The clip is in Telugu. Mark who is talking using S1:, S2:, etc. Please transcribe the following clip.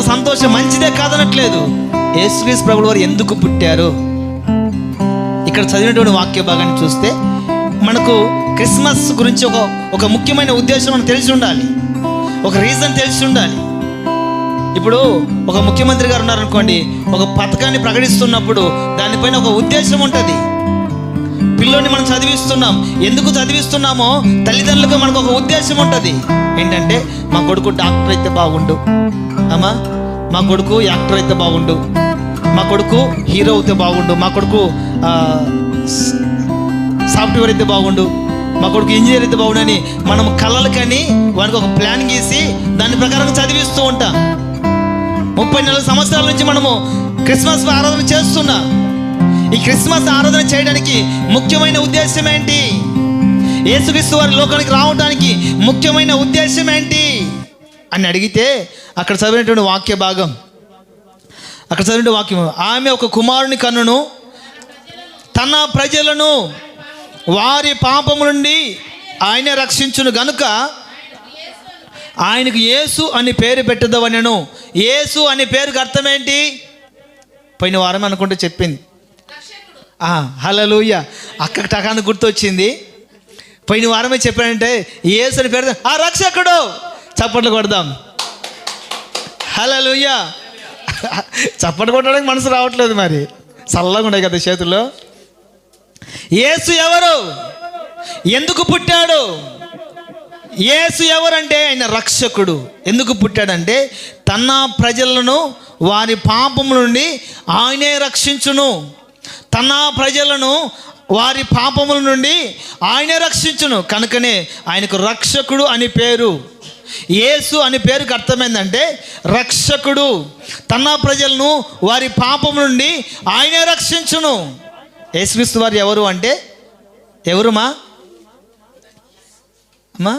S1: ఉన్న సంతోషం మంచిదే కాదనట్లేదు. యేసుక్రీస్తు ప్రభువు వారు ఎందుకు పుట్టారు? ఇక్కడ చదివినటువంటి వాక్య భాగాన్ని చూస్తే మనకు క్రిస్మస్ గురించి ఒక ముఖ్యమైన ఉద్దేశం మనకు తెలిసి ఉండాలి, ఒక రీజన్ తెలిసి ఉండాలి. ఇప్పుడు ఒక ముఖ్యమంత్రి గారు ఉన్నారనుకోండి, ఒక పథకాన్ని ప్రకటిస్తున్నప్పుడు దానిపైన ఒక ఉద్దేశం ఉంటుంది. పిల్లోని మనం చదివిస్తున్నాం, ఎందుకు చదివిస్తున్నామో తల్లిదండ్రులకు మనకు ఒక ఉద్దేశం ఉంటుంది. ఏంటంటే మా కొడుకు డాక్టర్ అయితే బాగుండు, అమ్మా మా కొడుకు యాక్టర్ అయితే బాగుండు, మా కొడుకు హీరో అయితే బాగుండు, మా కొడుకు సాఫ్ట్వేర్ అయితే బాగుండు, మా కొడుకు ఇంజనీర్ అయితే బాగుండు అని మనం కళలకని వానికి ఒక ప్లాన్ గీసి దాని ప్రకారం చదివిస్తూ ఉంటాం. 34 సంవత్సరాల నుంచి మనము క్రిస్మస్ ఆరాధన చేస్తున్నాం. ఈ క్రిస్మస్ ఆరాధన చేయడానికి ముఖ్యమైన ఉద్దేశం ఏంటి? యేసుక్రీస్తు వారి లోకానికి రావడానికి ముఖ్యమైన ఉద్దేశం ఏంటి అని అడిగితే అక్కడ చదివినటువంటి వాక్య భాగం, అక్కడ చదివిన వాక్యం, ఆమె ఒక కుమారుని కన్నును, తన ప్రజలను వారి పాపము నుండి ఆయనే రక్షించును గనుక ఆయనకు యేసు అని పేరు పెట్టదవనెను. యేసు అనే పేరుకి అర్థం ఏంటి? పోయిన వారం అనుకుంటే చెప్పింది. హల్లెలూయా, అక్కకి టకాన్ని గుర్తొచ్చింది. పోయిన వారమే చెప్పాడంటే యేసు అని పేరు, ఆ రక్షకుడు. చప్పట్లు కొడదాం. హల్లెలూయా. చప్పట్లు కొట్టడానికి మనసు రావట్లేదు, మరి చల్లగా ఉండే కదా చేతుల్లో. యేసు ఎవరు? ఎందుకు పుట్టాడు? యేసు ఎవరంటే ఆయన రక్షకుడు. ఎందుకు పుట్టాడంటే తన ప్రజలను వారి పాపము నుండి ఆయనే రక్షించును. తన ప్రజలను వారి పాపముల నుండి ఆయనే రక్షించును. కనుకనే ఆయనకు రక్షకుడు అని పేరు. యేసు అని పేరుకి అర్థమైందంటే రక్షకుడు. తన ప్రజలను వారి పాపము నుండి ఆయనే రక్షించును. యేసుక్రీస్తు వారు ఎవరు అంటే ఎవరుమా అమ్మా?